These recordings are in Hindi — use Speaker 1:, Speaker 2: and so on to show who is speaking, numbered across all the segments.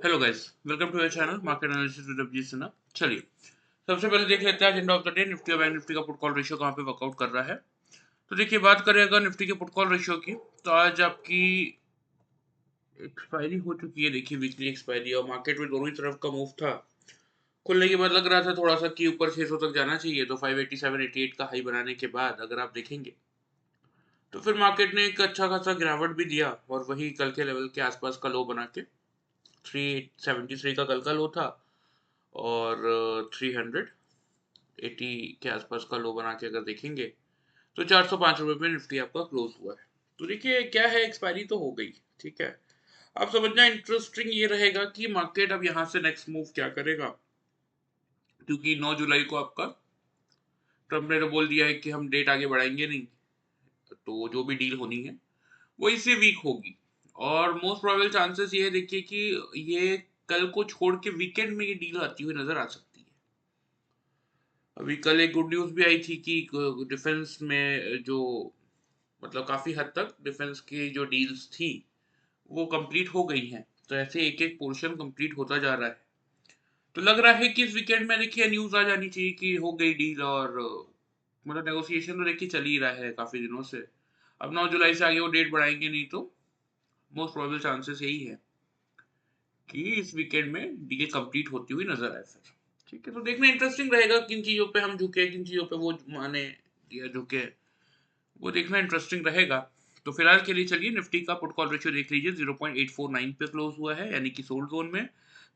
Speaker 1: Hello guys, welcome to your channel market analysis with Abhijit Sinha. चलिए सबसे पहले देख लेते हैं agenda of the day. Nifty और बैंक निफ्टी का पुट कॉल रेशियो कहाँ पे वर्कआउट कर रहा है। तो देखिए, बात करें अगर निफ्टी के पुट कॉल रेशियो की, तो आज आपकी एक्सपायरी हो चुकी है। देखिए, वीकली एक्सपायरी और मार्केट में दोनों ही तरफ का मूव था। खुलने के बाद लग रहा था थोड़ा सा कि ऊपर 600 तक जाना चाहिए, तो 587-88 का हाई बनाने के बाद अगर आप देखेंगे तो फिर मार्केट ने एक अच्छा खासा गिरावट भी दिया और वही कल के लेवल के आसपास का लो बना के 373 का कल का लो था और 380 के आसपास का लो बना के अगर देखेंगे तो 405 रुपये में निफ्टी आपका क्लोज हुआ है। तो देखिए क्या है, एक्सपायरी तो हो गई, ठीक है। अब समझना इंटरेस्टिंग ये रहेगा कि मार्केट अब यहाँ से नेक्स्ट मूव क्या करेगा, क्योंकि 9 जुलाई को आपका ट्रम्प ने तो बोल दिया है कि हम डेट आगे बढ़ाएंगे नहीं, तो जो भी डील होनी है वो इससे वीक होगी। और मोस्ट प्रोबेबल चांसेस ये है, देखिए कि ये कल को छोड़ के वीकेंड में ये डील आती हुई नजर आ सकती है। अभी कल एक गुड न्यूज भी आई थी कि डिफेंस में जो मतलब काफी हद तक डिफेंस की जो डील्स थी वो कंप्लीट हो गई हैं। तो ऐसे एक एक पोर्शन कंप्लीट होता जा रहा है। तो लग रहा है कि इस वीकेंड में देखिए न्यूज आ जानी चाहिए कि हो गई डील। और मतलब नेगोशिएशन तो देखिए चल ही रहा है काफी दिनों से। अब 9 जुलाई से आगे वो डेट बढ़ाएंगे नहीं, तो मोस्ट प्रोबेबल चांसेस यही है कि इस वीकेंड में डील कंप्लीट होती हुई नजर आए फिर। ठीक है, तो देखना इंटरेस्टिंग रहेगा किन चीजों पे हम झुके, किन चीजों पे वो माने या झुके, वो देखना इंटरेस्टिंग रहेगा। तो फिलहाल के लिए चलिए निफ्टी का पुट कॉल रेशियो देख लीजिए, 0.849 पे क्लोज हुआ है, यानी कि सोल्ड जोन में।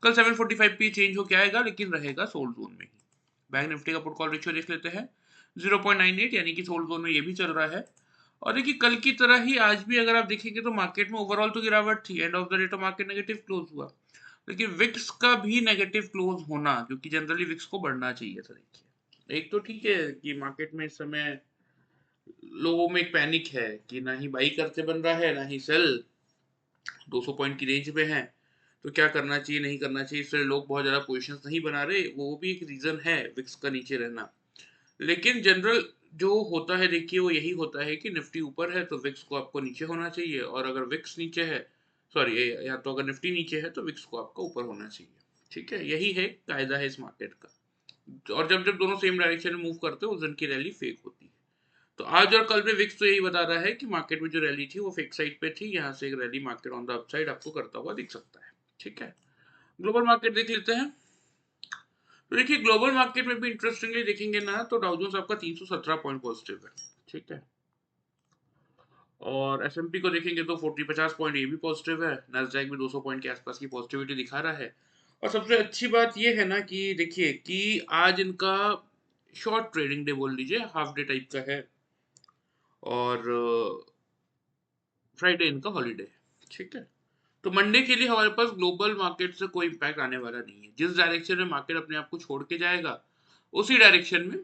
Speaker 1: कल 745 पे चेंज होके आएगा, लेकिन रहेगा सोल्ड जोन में ही। बैंक निफ्टी का पुट कॉल रेशियो देख लेते हैं, 0.98 यानी कि सोल्ड जोन में ये भी चल रहा है। और देखिए कल की तरह ही आज भी अगर आप देखेंगे तो मार्केट में ओवरऑल तो गिरावट थी, एंड ऑफ द डे तो मार्केट नेगेटिव क्लोज हुआ। लेकिन विक्स का भी नेगेटिव क्लोज होना, क्योंकि जनरली विक्स को बढ़ना चाहिए था। देखिए एक तो ठीक है कि मार्केट में इस समय लोगों में एक पैनिक है कि ना ही बाई करते बन रहा है ना ही सेल, 200 पॉइंट की रेंज में है, तो क्या करना चाहिए नहीं करना चाहिए, इसलिए लोग बहुत ज़्यादा पोजीशंस नहीं बना रहे। वो भी एक रीज़न है विक्स का नीचे रहना। लेकिन जनरल जो होता है देखिए वो यही होता है कि निफ्टी ऊपर है तो विक्स को आपको नीचे होना चाहिए, और अगर विक्स नीचे है, सॉरी, या तो अगर निफ्टी नीचे है तो विक्स को आपका ऊपर होना चाहिए। ठीक है, यही है कायदा है इस मार्केट का। और जब जब दोनों सेम डायरेक्शन में मूव करते हैं उस दिन की रैली फेक होती है। तो आज और कल में विक्स तो यही बता रहा है कि मार्केट में जो रैली थी वो फेक साइड पे थी, यहाँ से एक rally market on the upside आपको करता हुआ दिख सकता है। ठीक है, ग्लोबल मार्केट देख लेते हैं। तो देखिए ग्लोबल मार्केट में भी इंटरेस्टिंगली देखेंगे ना, तो डाउ जोन्स आपका 317 पॉइंट पॉजिटिव है। ठीक है, और एसएमपी को देखेंगे तो 50 पॉइंट ये भी पॉजिटिव है। नैस्डैक भी 200 पॉइंट के आसपास की पॉजिटिविटी दिखा रहा है। और सबसे अच्छी बात ये है ना कि देखिए कि आज इनका शॉर्ट ट्रेडिंग डे बोल लीजिए, हाफ डे टाइप का है, और फ्राइडे इनका हॉलीडे है। ठीक है, तो मंडे के लिए हमारे पास ग्लोबल मार्केट से कोई इम्पैक्ट आने वाला नहीं है। जिस डायरेक्शन में मार्केट अपने आप को छोड़ के जाएगा उसी डायरेक्शन में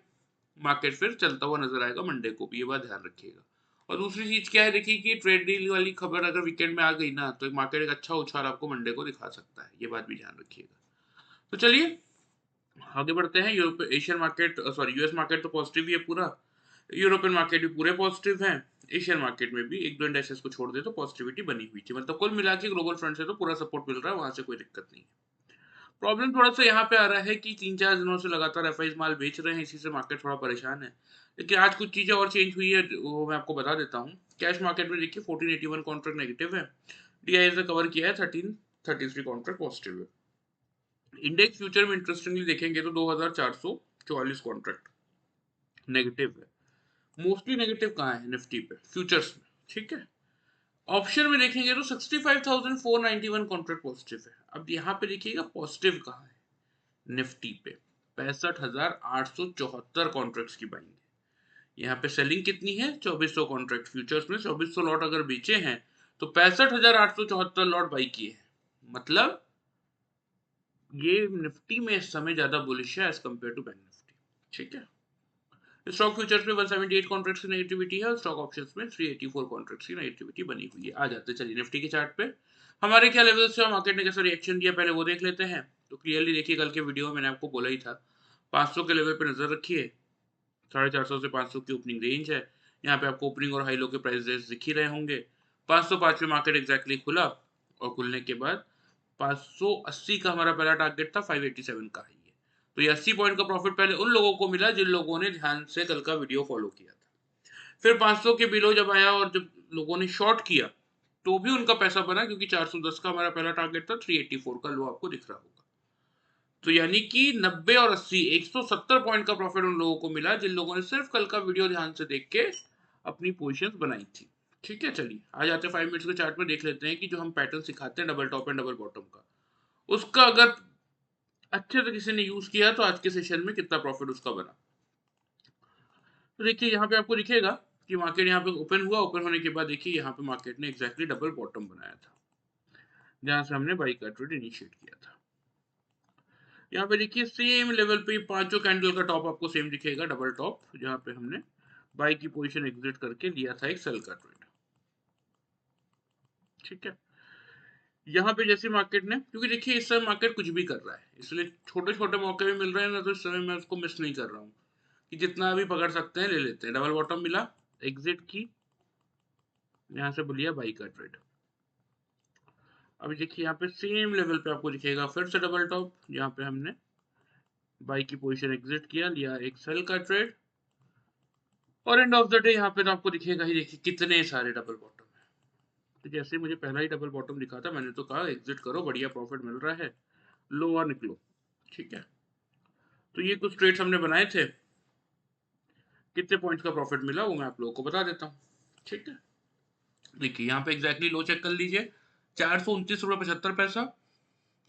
Speaker 1: मार्केट फिर चलता हुआ नजर आएगा मंडे को भी, ये बात ध्यान रखिएगा। और दूसरी चीज क्या है, देखिए कि ट्रेड डील वाली खबर अगर वीकेंड में आ गई ना, तो मार्केट एक अच्छा उछाल आपको मंडे को दिखा सकता है, ये बात भी ध्यान रखिएगा। तो चलिए आगे बढ़ते हैं। Europe Asian market, sorry US market तो पॉजिटिव ही है पूरा, यूरोपियन मार्केट भी पूरे पॉजिटिव हैं। एशियन मार्केट में भी एक दो इंडेक्सेस को छोड़ दे तो पॉजिटिविटी बनी हुई थी, मतलब कुल मिला के ग्लोबल फ्रंट से तो पूरा सपोर्ट मिल रहा है, वहां से कोई दिक्कत नहीं है। प्रॉब्लम थोड़ा सा यहाँ पे आ रहा है कि 3-4 दिनों से लगातार एफआईज माल बेच रहे हैं, इसी से मार्केट थोड़ा परेशान है। लेकिन आज कुछ चीजें और चेंज हुई है, वो मैं आपको बता देता हूँ। कैश मार्केट में देखिए 1481 कॉन्ट्रैक्ट नेगेटिव है, डीआईएस ने कवर किया है 1333 कॉन्ट्रैक्ट पॉजिटिव है। इंडेक्स फ्यूचर में इंटरेस्टिंगली देखेंगे तो 2444 कॉन्ट्रैक्ट नेगेटिव है। मोस्टली नेगेटिव कहाँ है, निफ्टी पे फ्यूचर्स में। ठीक है, ऑप्शन में देखेंगे तो 65,491 कॉन्ट्रैक्ट पॉजिटिव है। अब यहाँ पे देखिएगा पॉजिटिव कहाँ है, निफ्टी पे 65,874 कॉन्ट्रैक्ट्स की बाइंग है। यहाँ पे सेलिंग कितनी है, 2400 कॉन्ट्रैक्ट। फ्यूचर्स में 2400 लॉट अगर बेचे हैं तो 65,874 लॉट बाई किए हैं। मतलब ये निफ्टी में इस समय ज्यादा बुलिश है as compare to bank Nifty. ठीक है, स्टॉक फ्यूचर्स में 178 कॉन्ट्रैक्ट्स की नेगेटिविटी है और स्टॉक ऑप्शंस में 384 कॉन्ट्रैक्ट्स की नेगेटिविटी बनी हुई है। आ जाते हैं चलिए निफ्टी के चार्ट पे, हमारे क्या लेवल से मार्केट ने कैसा रिएक्शन दिया पहले वो देख लेते हैं। तो क्लियरली देखिए कल के वीडियो में मैंने आपको बोला ही था, 500 के लेवल पे नजर रखिए। 450 से 500 की ओपनिंग रेंज है। यहाँ पे आपको ओपनिंग और हाई लो के प्राइस दिख ही रहे होंगे। 505 पे मार्केट एग्जैक्टली खुला और खुलने के बाद 580 का हमारा पहला टारगेट था, 587 का है ये। तो ये 80 पॉइंट का प्रॉफिट पहले उन लोगों को मिला जिन लोगों ने ध्यान से कल का वीडियो फॉलो किया था। फिर 500 के बिलो जब आया और जब लोगों ने शॉर्ट किया तो भी उनका पैसा बना, क्योंकि 410 का हमारा पहला टारगेट था, 384 का लो आपको दिख रहा होगा। तो यानी कि 90 और 80 170 पॉइंट का प्रॉफिट उन लोगों को मिला जिन लोगों ने सिर्फ कल का वीडियो ध्यान से देख के अपनी पोजीशंस बनाई थी। ठीक है, चलिए आ जाते हैं 5 मिनट्स के चार्ट में, देख लेते हैं कि जो हम पैटर्न सिखाते हैं double top and double bottom का, उसका अगर अच्छे से किसी ने यूज किया तो आज के सेशन में कितना प्रॉफिट उसका बना। तो देखिए यहाँ पे आपको दिखेगा कि मार्केट यहाँ पे ओपन हुआ, ओपन होने के बाद देखिए यहाँ पे मार्केट ने एग्जैक्टली डबल बॉटम बनाया था जहां से हमने बाई का ट्रेड इनिशिएट किया था। यहाँ पे देखिए सेम लेवल पे पांचों कैंडल का टॉप आपको सेम दिखेगा, डबल टॉप, जहां पे हमने बाई की पोजीशन एग्जिट करके लिया था एक सेल का ट्रेड। ठीक है, यहाँ पे जैसे मार्केट ने, क्योंकि देखिए इस समय मार्केट कुछ भी कर रहा है, इसलिए छोटे छोटे मौके भी मिल रहे हैं ना, तो इस समय मैं उसको मिस नहीं कर रहा हूँ कि जितना भी पकड़ सकते हैं ले लेते हैं। डबल बॉटम मिला, एग्जिट की, यहाँ से बोलिए बाई का ट्रेड। अभी देखिए यहाँ पे सेम लेवल पे आपको दिखेगा फिर से डबल टॉप, यहाँ पे हमने बाई की पोजीशन एग्जिट किया, लिया एक सेल का ट्रेड, और एंड ऑफ द डे यहाँ पे तो आपको दिखेगा ही, देखिए कितने सारे डबल बॉटम है। तो जैसे मुझे पहला ही डबल बॉटम दिखा था, मैंने तो कहा एग्जिट करो, बढ़िया प्रॉफिट मिल रहा है, लोअर निकलो। ठीक है, तो ये कुछ ट्रेड्स हमने बनाए थे, कितने पॉइंट्स का प्रॉफिट मिला वो मैं आप लोगों को बता देता हूँ। ठीक है, देखिए यहाँ पे एग्जैक्टली लो चेक कर लीजिए, 429 रुपये 75 पैसा,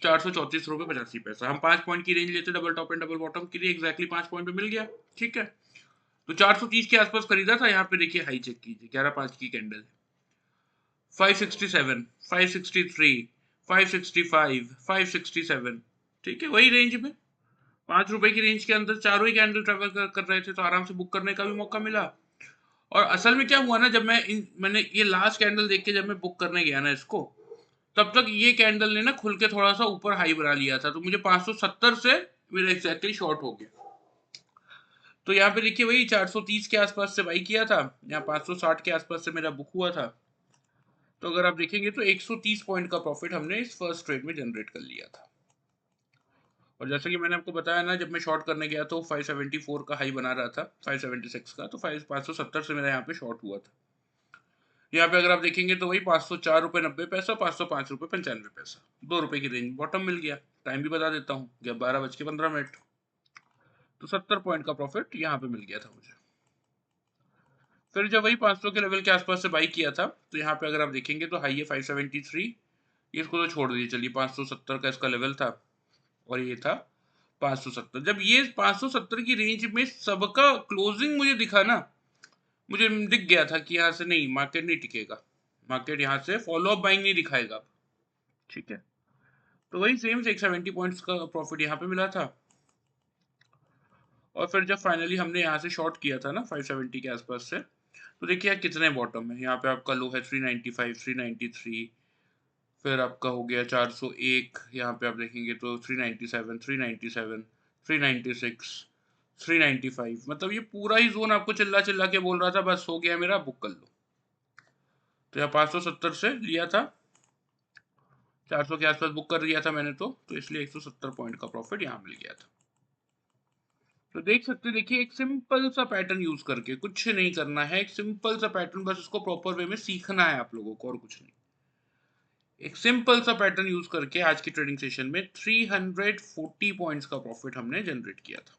Speaker 1: 434 रुपये 85 पैसा। हम 5 पॉइंट की रेंज लेते double top and double bottom के लिए, एग्जैक्टली 5 पॉइंट पे मिल गया। ठीक है, तो 430 के आसपास खरीदा था। यहाँ पे देखिए हाई चेक कीजिए, 11/5 की कैंडल, 567, 563, 565, 567। ठीक है, वही रेंज में, 5 रुपए की रेंज के अंदर चारों ही कैंडल ट्रेवल कर रहे थे, तो आराम से बुक करने का भी मौका मिला। और असल में क्या हुआ ना, जब मैंने ये लास्ट कैंडल देख के जब मैं बुक करने गया ना इसको, तब तक ये कैंडल ने ना खुल के थोड़ा सा ऊपर हाई बना लिया था, तो मुझे 570 से मेरा एग्जैक्टली शॉर्ट हो गया। तो यहाँ पे देखिए वही 430 के आसपास से बाई किया था, यहाँ 560 के आसपास से मेरा बुक हुआ था। तो अगर आप देखेंगे तो 130 पॉइंट का प्रॉफिट हमने इस फर्स्ट ट्रेड में जनरेट कर लिया था। और जैसा कि मैंने आपको बताया ना, जब मैं शॉर्ट करने गया तो 574 का हाई बना रहा था, 576 का, तो 570 से मेरा यहाँ पे शॉर्ट हुआ था। यहाँ पे अगर आप देखेंगे तो वही 504 रुपये 90 पैसा, 505 रुपये 95 पैसा, 2 रुपए की रेंज बॉटम मिल गया। टाइम भी बता देता हूँ, जब 12:15। तो 70 पॉइंट का प्रॉफिट यहाँ पे मिल गया था मुझे। फिर जब वही 500 के लेवल के आसपास से बाई किया था, तो यहाँ पे अगर आप देखेंगे तो हाई है 573, इसको तो छोड़ दीजिए, चलिए 570 का इसका लेवल था, और ये था 570। जब ये 570 की रेंज में सबका क्लोजिंग मुझे दिखा ना, मुझे दिख गया था कि यहाँ से नहीं, मार्केट नहीं टिकेगा, मार्केट यहाँ से फॉलो अप बाइंग नहीं दिखाएगा। ठीक है, तो वही सेम 670 पॉइंट्स का प्रॉफिट यहाँ पे मिला था। और फिर जब फाइनली हमने यहाँ से शॉर्ट किया था ना 570 के आसपास से, तो देखिए यार कितने बॉटम है। यहाँ पे आपका लो है 395, 393, फिर आपका हो गया 401, यहाँ पे आप देखेंगे तो 397, 397, 396, 395। मतलब ये पूरा ही जोन आपको चिल्ला चिल्ला के बोल रहा था बस हो गया मेरा, बुक कर लो। तो यहाँ 570 से लिया था, 400 के आसपास बुक कर लिया था मैंने, तो इसलिए 170 पॉइंट का प्रॉफिट यहाँ मिल गया था। तो देख सकते, देखिए एक सिंपल सा पैटर्न यूज करके, कुछ नहीं करना है, एक सिंपल सा पैटर्न, बस उसको प्रॉपर वे में सीखना है आप लोगों को, और कुछ नहीं। एक सिंपल सा पैटर्न यूज करके आज की ट्रेडिंग सेशन में 340 पॉइंट्स का प्रॉफिट हमने जनरेट किया था।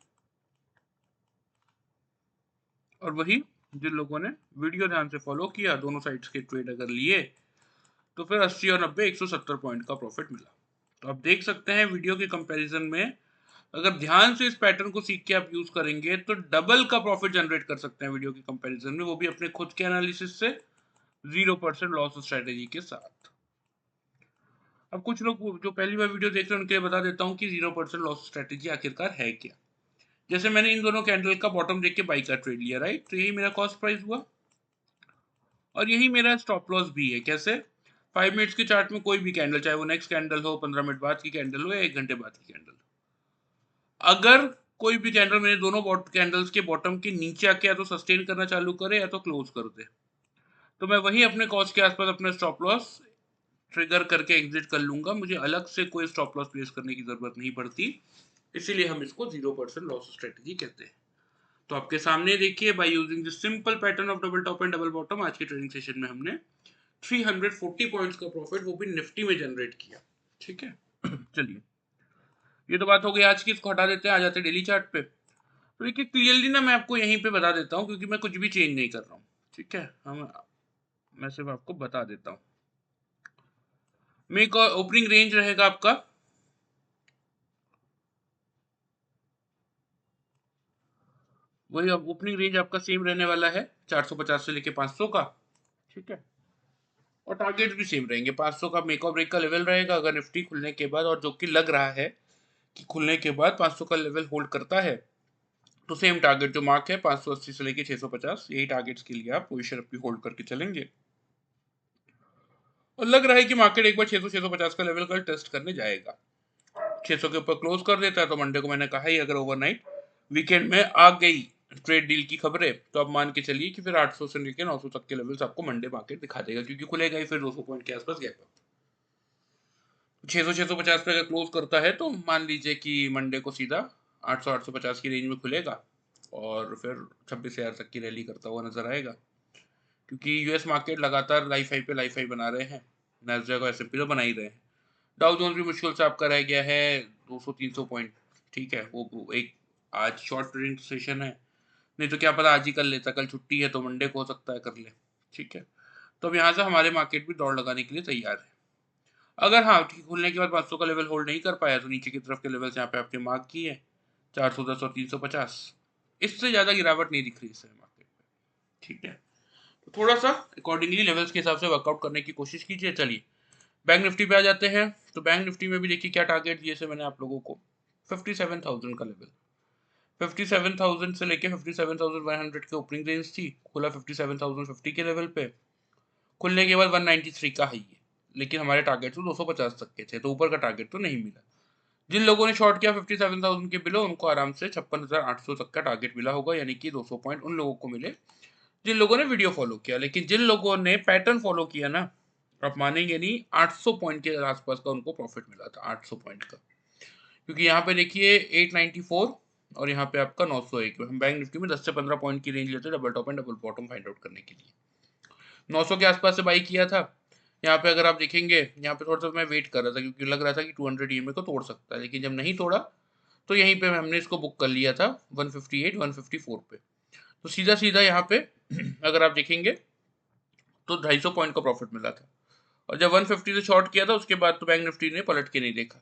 Speaker 1: और वही जिन लोगों ने वीडियो ध्यान से फॉलो किया, दोनों साइड्स के ट्रेड अगर लिए, तो फिर 80 और 90 170 पॉइंट का प्रॉफिट मिला। तो आप देख सकते हैं वीडियो के कंपैरिजन में, अगर ध्यान से इस पैटर्न को सीख के आप यूज करेंगे तो डबल का प्रॉफिट जनरेट कर सकते हैं वीडियो के कंपैरिजन में, वो भी अपने खुद के एनालिसिस से, 0% लॉस स्ट्रेटेजी के साथ। अब कुछ लोग जो पहली बार वीडियो देख रहे हैं उनके लिए बता देता हूँ कि 0% लॉस स्ट्रेटेजी आखिरकार है क्या। जैसे मैंने इन दोनों कैंडल का बॉटम देख के बाई का ट्रेड लिया, राइट, तो यही मेरा कॉस्ट प्राइस हुआ, और यही मेरा स्टॉप लॉस भी है। कैसे? 5 मिनट्स के चार्ट में कोई भी कैंडल, चाहे वो नेक्स्ट कैंडल हो, 15 मिनट बाद की कैंडल हो, या 1 घंटे बाद की कैंडल, अगर कोई भी कैंडल मेरे दोनों कैंडल्स के बॉटम के नीचे आके या तो सस्टेन करना चालू करे या तो क्लोज कर दे, तो मैं वही अपने कॉस्ट के आसपास अपना स्टॉप लॉस ट्रिगर करके एग्जिट कर लूंगा, मुझे अलग से कोई स्टॉप लॉस प्लेस करने की जरूरत नहीं पड़ती, इसीलिए हम इसको 0% लॉस स्ट्रेटजी कहते हैं। तो आपके सामने देखिए, by using this simple pattern of double top and double bottom, आज के ट्रेडिंग सेशन में हमने 340 पॉइंट्स का प्रॉफिट वो भी निफ्टी में जनरेट किया। ठीक है चलिए, ये तो बात हो गई आज की, इसको हटा देते हैं, आ जाते हैं डेली चार्ट पे। तो देखिए क्लियरली ना, मैं आपको यहीं पे बता देता हूँ, क्योंकि मैं कुछ भी चेंज नहीं कर रहा हूँ। ठीक है, मैं सिर्फ आपको बता देता हूँ। मेक ओपनिंग रेंज रहेगा आपका वही, अब ओपनिंग रेंज आपका सेम रहने वाला है 450 से लेके 500 का। ठीक है, और टारगेट भी सेम रहेंगे, 500 का मेक और ब्रेक का लेवल रहेगा अगर निफ्टी खुलने के बाद, और जो कि लग रहा है कि खुलने के बाद 500 का लेवल होल्ड करता है, तो सेम टारगेट जो मार्क है 580 से लेके 650, यही टारगेट्स के लिए आप पोजीशन अपनी होल्ड करके चलेंगे। और लग रहा है कि मार्केट एक बार 600 650 का लेवल कल टेस्ट करने जाएगा। 600 के ऊपर क्लोज कर देता है तो मंडे को, मैंने कहा ही, अगर ओवरनाइट वीकेंड में आ गई ट्रेड डील की खबरें, तो आप मान के चलिए कि फिर 800 से लेकर 900 तक के लेवल्स आपको मंडे मार्केट दिखा देगा, क्योंकि खुलेगा ही फिर 200 पॉइंट के आसपास गैप अप। 600 650 पे अगर क्लोज करता है तो मान लीजिए कि मंडे को सीधा 800 850 की रेंज में खुलेगा, और फिर 26,000 तक की रैली करता हुआ नजर आएगा, क्योंकि यूएस मार्केट लगातार लाइफ हाई पे लाइफ हाई बना रहे हैं, नैस्डैक और एसएनपी तो बना ही रहे हैं। डाउ जोन्स भी मुश्किल से आपका रह गया है 200-300 पॉइंट। ठीक है, वो एक आज शॉर्ट ट्रेडिंग सेशन है, नहीं तो क्या पता आज ही कर लेता, कल छुट्टी है तो मंडे को हो सकता है कर ले। ठीक है, तो अब यहाँ से हमारे मार्केट भी दौड़ लगाने के लिए तैयार है। अगर हाँ ठीक खुलने के बाद 500 का लेवल होल्ड नहीं कर पाया, तो नीचे की तरफ के लेवल्स यहाँ पे आपने मार्क किए 410 और 350, इससे ज़्यादा गिरावट नहीं दिख रही इस मार्केट में। ठीक है, तो थोड़ा सा अकॉर्डिंगली लेवल्स के हिसाब से वर्कआउट करने की कोशिश कीजिए। चलिए बैंक निफ्टी पे आ जाते हैं। तो बैंक निफ्टी में भी देखिए क्या टारगेट दिए थे मैंने आप लोगों को, 57,000 का लेवल, 57,000 से लेके 57,100 के ओपनिंग रेंज थी, खुला 57,050 के लेवल पे, खुलने के बाद 193 का हाई है, लेकिन हमारे टारगेट तो 250 तक के थे, तो ऊपर का टारगेट तो नहीं मिला। जिन लोगों ने शॉर्ट किया 57,000 के बिलो, उनको आराम से 56,800 तक का टारगेट मिला होगा, यानी कि 200 पॉइंट उन लोगों को मिले जिन लोगों ने वीडियो फॉलो किया। लेकिन जिन लोगों ने पैटर्न फॉलो किया ना, आप मानेंगे नहीं, 800 पॉइंट के आसपास का उनको प्रॉफिट मिला था, 800 पॉइंट का। क्योंकि यहाँ पे देखिए 894 और यहाँ पे आपका 901, हम बैंक निफ्टी में 10 से 15 पॉइंट की रेंज लेते हैं double top and double bottom find out करने के लिए। 900 के आसपास से बाई किया था। यहाँ पे अगर आप देखेंगे, यहाँ पे थोड़ा सा मैं वेट कर रहा था, क्योंकि लग रहा था कि 200 ईएमए को तोड़ सकता है, लेकिन जब नहीं तोड़ा तो यहीं पे हमने इसको बुक कर लिया था 158 154 पे। तो सीधा सीधा यहाँ पे अगर आप देखेंगे तो 250 पॉइंट का प्रॉफिट मिला था। और जब 150 से शॉर्ट किया था उसके बाद तो बैंक निफ्टी ने पलट के नहीं देखा,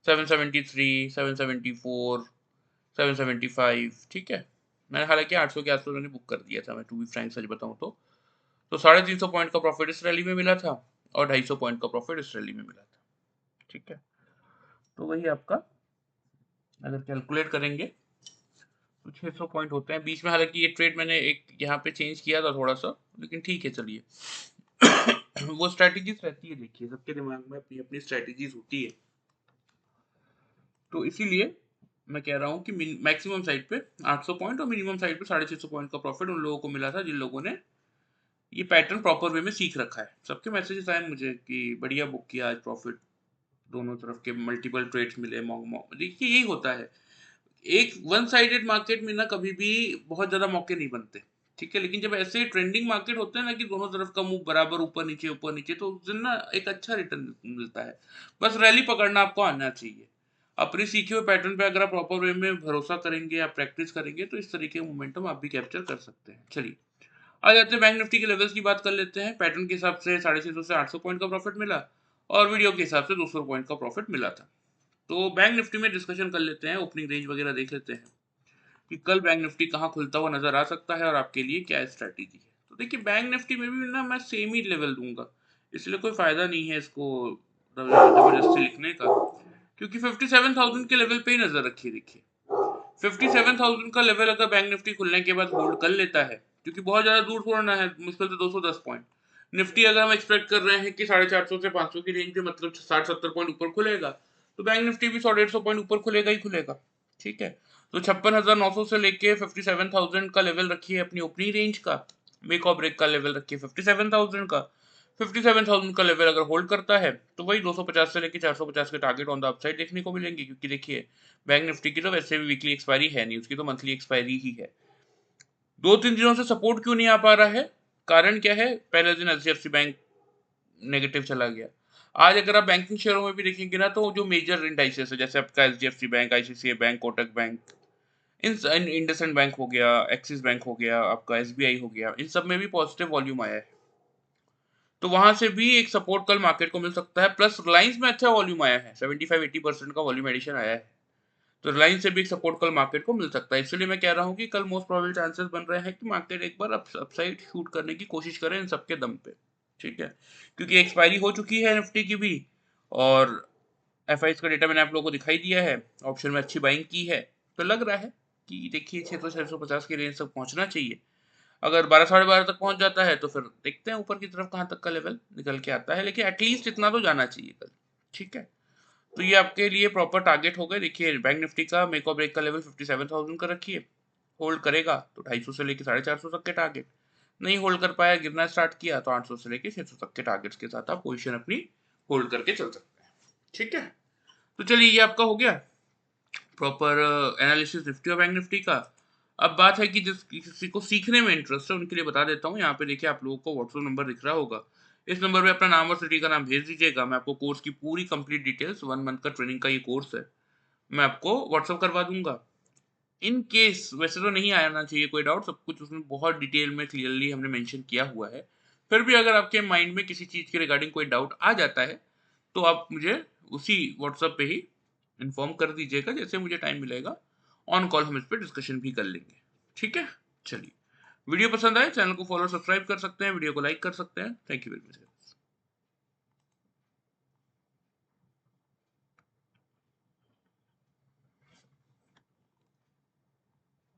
Speaker 1: 773 774 775। ठीक है, मैंने हालांकि 800 के आसपास मैंने बुक कर दिया था, मैं टू बी फ्रैंक सच बताऊं तो 350 पॉइंट का प्रॉफिट इस रैली में मिला था, और 250 पॉइंट का प्रॉफिट इस रैली में मिला था। ठीक है, तो वही आपका अगर कैलकुलेट करेंगे तो 600 पॉइंट होते हैं बीच में। हालांकि ये ट्रेड मैंने एक यहाँ पे चेंज किया था थोड़ा सा, लेकिन ठीक है चलिए। वो स्ट्रैटेजीज रहती है, देखिए सबके दिमाग में अपनी अपनी स्ट्रैटेजीज होती है, तो इसीलिए मैं कह रहा हूँ कि मैक्सिमम साइड पे 800 पॉइंट और मिनिमम साइड पे 650 पॉइंट का प्रॉफिट उन लोगों को मिला था जिन लोगों ने ये पैटर्न प्रॉपर वे में सीख रखा है। सबके मैसेजेस आए मुझे कि बढ़िया बुक किया आज, प्रॉफिट दोनों तरफ के मल्टीपल ट्रेड्स मिले, देखिए यही होता है, एक वन साइडेड मार्केट में ना कभी भी बहुत ज्यादा मौके नहीं बनते। ठीक है, लेकिन जब ऐसे ट्रेंडिंग मार्केट होते हैं ना कि दोनों तरफ का मुंह बराबर ऊपर नीचे, तो उस दिन ना एक अच्छा रिटर्न मिलता है। बस रैली पकड़ना आपको आना चाहिए, अपने सीखे हुए पैटर्न पे अगर आप प्रॉपर वे में भरोसा करेंगे या प्रैक्टिस करेंगे तो इस तरीके का मोमेंटम आप भी कैप्चर कर सकते हैं। चलिए आ जाते हैं बैंक निफ्टी के लेवल्स की बात कर लेते हैं। पैटर्न के हिसाब से 650 से 800 पॉइंट का प्रॉफिट मिला, और वीडियो के हिसाब से 200 पॉइंट का प्रॉफिट मिला था। तो बैंक निफ्टी में डिस्कशन कर लेते हैं, ओपनिंग रेंज वगैरह देख लेते हैं कि कल बैंक निफ्टी कहाँ खुलता हुआ नजर आ सकता है और आपके लिए क्या स्ट्रैटेजी है। तो देखिए बैंक निफ्टी में भी ना मैं सेम ही लेवल दूंगा, इसलिए कोई फायदा नहीं है इसको जबरदस्ती लिखने का, क्योंकि 57,000 के लेवल पे ही नजर रखिए। देखिए 57,000 का लेवल अगर बैंक निफ्टी खुलने के बाद होल्ड कर लेता है, क्योंकि बहुत ज्यादा दूर छोड़ना है, मुश्किल से 210 पॉइंट। निफ्टी अगर हम एक्सपेक्ट कर रहे हैं कि 450 से 500 की रेंज में, मतलब 60-70 पॉइंट ऊपर खुलेगा, तो बैंक निफ्टी भी 100-150 पॉइंट ऊपर खुलेगा ही खुलेगा। ठीक है, तो 56,900 से लेके 57,000 का लेवल रखिए अपनी ओपनिंग रेंज का, मेक और ब्रेक का लेवल रखिए 57,000 का, 57,000 का लेवल अगर होल्ड करता है तो वही 250 से लेके 450 के टारगेट ऑन द अपसाइड देखने को मिलेंगे, क्योंकि देखिए बैंक निफ्टी की तो वैसे भी वीकली एक्सपायरी है नहीं, उसकी तो मंथली एक्सपायरी ही है। 2-3 दिनों से सपोर्ट क्यों नहीं आ पा रहा है, कारण क्या है? पहले दिन एचडीएफसी बैंक नेगेटिव चला गया। आज अगर आप बैंकिंग शेयरों में भी देखेंगे ना, तो जो मेजर इंडाइसेस है जैसे आपका HDFC bank, ICICI bank, Kotak bank, IndusInd bank हो गया, एक्सिस बैंक हो गया, आपका एसबीआई हो गया, इन सब में भी पॉजिटिव वॉल्यूम आया है। तो वहां से भी एक सपोर्ट कल मार्केट को मिल सकता है। प्लस रिलायंस में अच्छा वॉल्यूम आया है, 75-80% का वॉल्यूम एडिशन आया है। तो रिलायंस से भी एक सपोर्ट कल मार्केट को मिल सकता है। इसलिए मैं कह रहा हूँ कि कल मोस्ट प्रोबेबल चांसेस बन रहे हैं कि मार्केट एक बार अपसाइड शूट करने की कोशिश करे इन सबके दम पे। ठीक है, क्योंकि एक्सपायरी हो चुकी है निफ्टी की भी, और एफआईएस का डेटा मैंने आप लोगों को दिखाई दिया है, ऑप्शन में अच्छी बाइंग की है। तो लग रहा है कि देखिए 600-650 की रेंज तक पहुंचना चाहिए। अगर 12 साढ़े 12 तक पहुंच जाता है तो फिर देखते हैं ऊपर की तरफ कहां तक का लेवल निकल के आता है, लेकिन एटलीस्ट इतना तो जाना चाहिए कल। ठीक है, तो ये आपके लिए प्रॉपर टारगेट हो गए। देखिए बैंक निफ्टी का मेक और ब्रेक का लेवल 57,000 का रखिए, होल्ड करेगा तो 250 से लेके 450 तक के टारगेट, नहीं होल्ड कर पाया, गिरना स्टार्ट किया तो 800 से लेके 600 तक के टारगेट्स के साथ आप पोजीशन अपनी होल्ड करके चल सकते हैं। ठीक है, तो चलिए ये आपका हो गया प्रॉपर एनालिसिस निफ्टी और बैंक निफ्टी का। अब बात है कि जिस किसी को सीखने में इंटरेस्ट है उनके लिए बता देता हूँ। यहाँ पे देखिए आप लोगों को व्हाट्सएप नंबर दिख रहा होगा, इस नंबर पे अपना नाम और सिटी का नाम भेज दीजिएगा। मैं आपको कोर्स की पूरी कंप्लीट डिटेल्स, 1 मंथ का ट्रेनिंग का ये कोर्स है, मैं आपको व्हाट्सएप करवा दूंगा। इन केस वैसे तो नहीं आना चाहिए कोई डाउट, सब कुछ उसमें बहुत डिटेल में क्लियरली हमने मेंशन किया हुआ है। फिर भी अगर आपके माइंड में किसी चीज़ के रिगार्डिंग कोई डाउट आ जाता है तो आप मुझे उसी व्हाट्सएप पे ही इन्फॉर्म कर दीजिएगा, जैसे मुझे टाइम मिलेगा ऑन कॉल हम इस पर डिस्कशन भी कर लेंगे। ठीक है, चलिए वीडियो पसंद आए चैनल को फॉलो सब्सक्राइब कर सकते हैं, वीडियो को लाइक कर सकते हैं। Thank you very much.